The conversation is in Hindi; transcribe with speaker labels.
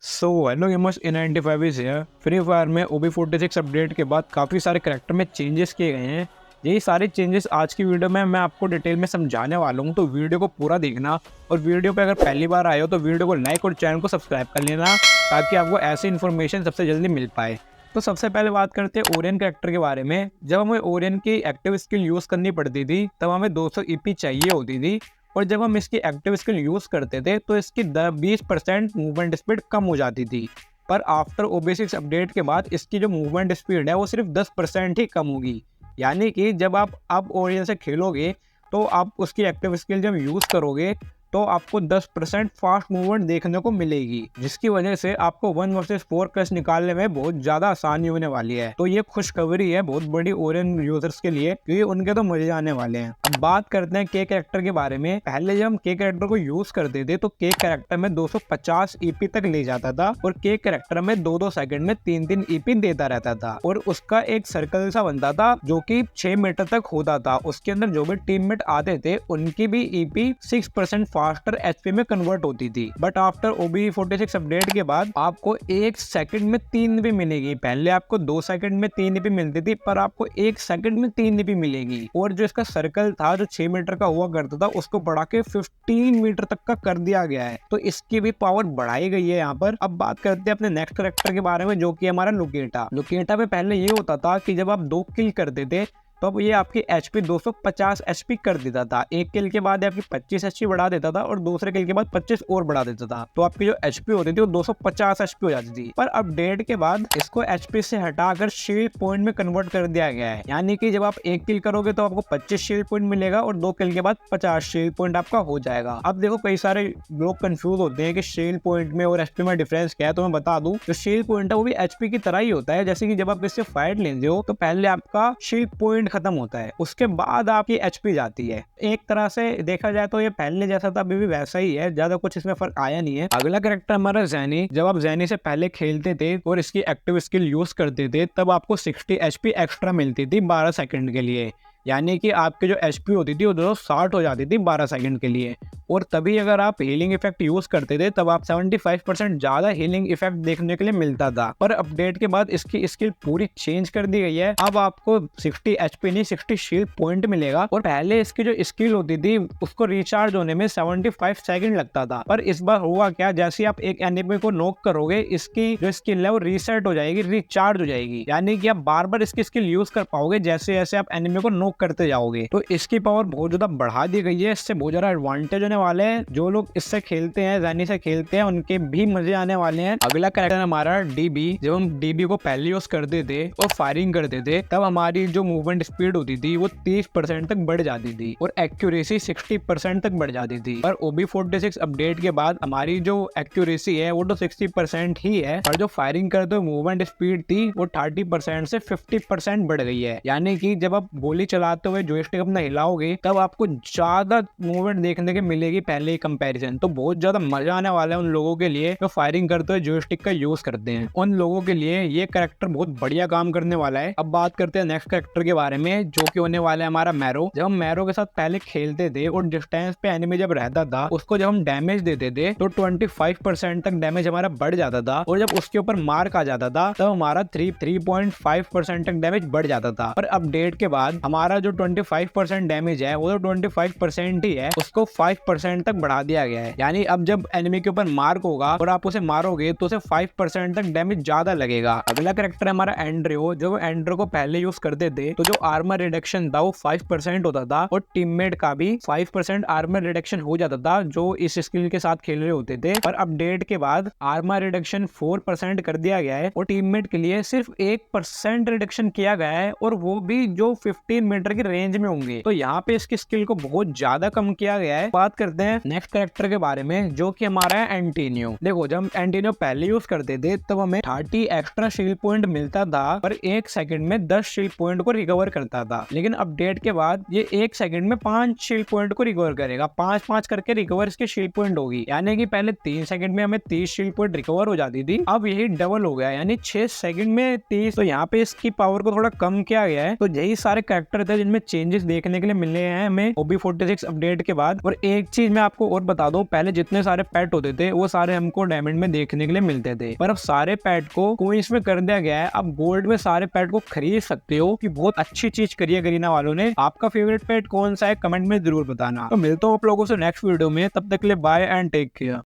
Speaker 1: Hello gamers, A95 is here. Free fire में OB46 अपडेट के बाद काफ़ी सारे करैक्टर में चेंजेस किए गए हैं। यही सारे चेंजेस आज की वीडियो में मैं आपको डिटेल में समझाने वाला हूं, तो वीडियो को पूरा देखना। और वीडियो पे अगर पहली बार आए हो तो वीडियो को लाइक और चैनल को सब्सक्राइब कर लेना, ताकि आपको ऐसी इन्फॉर्मेशन सबसे जल्दी मिल पाए। तो सबसे पहले बात करते हैं ओरियन करैक्टर के बारे में। जब हमें ओरियन की एक्टिव स्किल यूज़ करनी पड़ती थी तब हमें 200 EP चाहिए होती थी, और जब हम इसकी एक्टिव स्किल यूज़ करते थे तो इसकी 20% मूवमेंट स्पीड कम हो जाती थी। पर आफ्टर OB6 अपडेट के बाद इसकी जो मूवमेंट स्पीड है वो सिर्फ 10% ही कम होगी। यानी कि जब आप ओरियन से खेलोगे तो आप उसकी एक्टिव स्किल जब यूज़ करोगे तो आपको 10% फास्ट मूवमेंट देखने को मिलेगी, जिसकी वजह से आपको 1 वर्सेस 4 क्लच निकालने में बहुत ज़्यादा आसानी होने वाली है। तो ये खुशखबरी है बहुत बड़ी ओरियन यूजर्स के लिए, क्योंकि उनके तो मजे आने वाले हैं। अब बात करते हैं के कैरेक्टर के बारे में। पहले जब हम के कैरेक्टर को यूज करते थे तो के कैरेक्टर में 250 EP तक ले जाता था, और के कैरेक्टर में 2-2 सेकंड में 3-3 EP देता रहता था, और उसका एक सर्कल सा बनता था जो कि 6 मीटर तक होता था। उसके अंदर जो भी टीममेट आते थे उनकी भी EP 6% फास्टर HP में कन्वर्ट होती थी। बट आफ्टर OB46 अपडेट के बाद आपको 1 सेकंड में 3 EP मिलेगी। पहले आपको 2 सेकंड में 3 EP मिलती थी, पर आपको 1 सेकंड में 3 EP मिलेगी। और जो इसका सर्कल था जो 6 मीटर का हुआ करता था उसको बढ़ा के 15 मीटर तक का कर दिया गया है। तो इसकी भी पावर बढ़ाई गई है यहाँ पर। अब बात करते हैं अपने नेक्स्ट कैरेक्टर के बारे में, जो कि हमारा लुकेटा। लुकेटा में पहले ये होता था कि जब आप 2 किल करते थे तो अब ये आपकी HP 250 HP कर देता था। एक किल के बाद आपकी 25 HP बढ़ा देता था, और दूसरे किल के बाद 25 और बढ़ा देता था। तो आपकी जो HP होती थी वो 250 HP हो जाती थी। पर अपडेट के बाद इसको HP से हटाकर शील्ड पॉइंट में कन्वर्ट कर दिया गया है। यानी कि जब आप 1 किल करोगे तो आपको 25 शील्ड पॉइंट मिलेगा, और 2 किल के बाद 50 शील्ड पॉइंट आपका हो जाएगा। अब देखो, कई सारे लोग कंफ्यूज होते हैं कि शील्ड पॉइंट में और HP में डिफरेंस क्या है। तो मैं बता दूं, जो शील्ड पॉइंट है वो भी HP की तरह ही होता है। जैसे कि जब आप इससे फाइट लेते हो तो पहले आपका शील्ड पॉइंट खत्म होता है, उसके बाद आपकी HP जाती है। एक तरह से देखा जाए तो ये पहले जैसा था अभी भी वैसा ही है, ज्यादा कुछ इसमें फर्क आया नहीं है। अगला कैरेक्टर हमारा ज़ैनी। जब आप ज़ैनी से पहले खेलते थे और इसकी एक्टिव स्किल यूज करते थे तब आपको 60 HP एक्स्ट्रा मिलती थी 12 सेकंड के लिए। यानी कि आपकी जो HP होती थी वो 260 हो जाती थी 12 सेकंड के लिए। और तभी अगर आप हीलिंग इफेक्ट यूज करते थे तब आप 75% ज्यादा हीलिंग इफेक्ट देखने के लिए मिलता था। पर अपडेट के बाद इसकी स्किल पूरी चेंज कर दी गई है। अब आपको 60 HP नहीं 60 शील्ड पॉइंट मिलेगा। और पहले इसकी जो स्किल होती थी उसको रिचार्ज होने में 75 सेकंड लगता था। पर इस बार हुआ क्या, जैसे आप एक एनिमी को नॉक करोगे इसकी जो स्किल है वो रीसेट हो जाएगी, रिचार्ज हो जाएगी। यानी कि आप बार बार इसकी स्किल यूज कर पाओगे जैसे जैसे आप एनिमी को नॉक करते जाओगे। तो इसकी पावर बहुत ज्यादा बढ़ा दी गई है। इससे बहुत ज्यादा एडवांटेज होने वाले हैं। जो लोग इससे खेलते हैं, ज़ैनी से खेलते हैं, उनके भी मजे आने वाले हैं। अगला कैरेक्टर हमारा DB। जब हम DB को पहले यूज करते थे और फायरिंग करते थे तब हमारी जो मूवमेंट स्पीड होती थी वो 30% तक बढ़ जाती थी, और एक्यूरेसी 60% तक बढ़ जाती थी। पर OB46 अपडेट के बाद हमारी जो एक्यूरेसी है वो तो 60% ही है, पर जो फायरिंग करते हुए मूवमेंट स्पीड थी वो 30% से 50% बढ़ गई है। यानी कि जब आप गोली चलाते हुए जॉयस्टिक अपना हिलाओगे तब आपको ज्यादा मूवमेंट देखने के मिलेगी पहले कंपैरिजन। तो बहुत ज्यादा मजा आने वाला है उन लोगों के लिए जो फायरिंग करते हुए जॉयस्टिक का यूज करते हैं। उन लोगों के लिए ये कैरेक्टर बहुत बढ़िया काम करने वाला है। अब बात करते हैं नेक्स्ट कैरेक्टर के बारे में, जो कि होने वाला है हमारा मैरो। जब हम मैरो के साथ पहले खेलते थे और डिस्टेंस पे एनिमी जब रहता था उसको जब हम डैमेज देते थे तो 25% तक डैमेज हमारा बढ़ जाता था, और जब उसके ऊपर मार्क आ जाता था तब हमारा 3.5% तक डैमेज बढ़ जाता था। पर अपडेट के बाद हमारा जो 25% डैमेज है वो तो 25% ही है, उसको 5% तक बढ़ा दिया गया है। यानी अब जब एनिमी के ऊपर मार्क होगा और आप उसे मारोगे तो उसे 5% तक डैमेज ज्यादा लगेगा। अगला कैरेक्टर हमारा एंड्रियो। जब एंड्रियो को पहले यूज करते थे तो जो आर्मर रिडक्शन था वो 5% होता था, और टीममेट का भी 5% आर्मर रिडक्शन हो जाता था जो इस स्किल के साथ खेल रहे होते थे। पर अपडेट के बाद आर्मर रिडक्शन 4% कर दिया गया है, और टीममेट के लिए सिर्फ 1% रिडक्शन किया गया है, और वो भी जो 15 मीटर की रेंज में होंगे। तो यहाँ पे इसकी स्किल को बहुत ज्यादा कम किया गया है। बात करते हैं नेक्स्ट कैरेक्टर के बारे में, जो कि हमारा है एंटीनियो। देखो, जब हम एंटीनियो पहले यूज करते थे तब हमें 30 एक्स्ट्रा शील्ड पॉइंट मिलता था, पर 1 सेकंड में 10 शील्ड पॉइंट को रिकवर करता था। लेकिन अपडेट के बाद ये 1 सेकंड में 5 शील्ड पॉइंट को रिकवर करेगा। 5-5 करके रिकवर इसकी शील्ड पॉइंट होगी। यानी कि पहले 3 सेकंड में हमें 30 शील्ड पॉइंट रिकवर हो जाती थी, अब यही डबल हो गया, यानी 6 सेकंड में 30। तो यहाँ पे इसकी पावर को थोड़ा कम किया गया है। तो यही सारे कैरेक्टर पेट है जिनमें चेंजेस देखने के लिए मिले हैं हमें OB46 अपडेट के बाद। और एक चीज मैं आपको और बता दूं, पहले जितने सारे पेट होते थे वो सारे हमको डायमंड में देखने के लिए मिलते थे, पर अब सारे पेट को कोइंस में कर दिया गया है। अब गोल्ड में सारे पेट को खरीद सकते हो, कि बहुत अच्छी चीज करी है गरीना वालों ने। आपका फेवरेट पेट कौन सा है कमेंट में जरूर बताना। तो मिलता हूँ आप लोगों से नेक्स्ट वीडियो में, तब तक के लिए बाय एंड टेक केयर।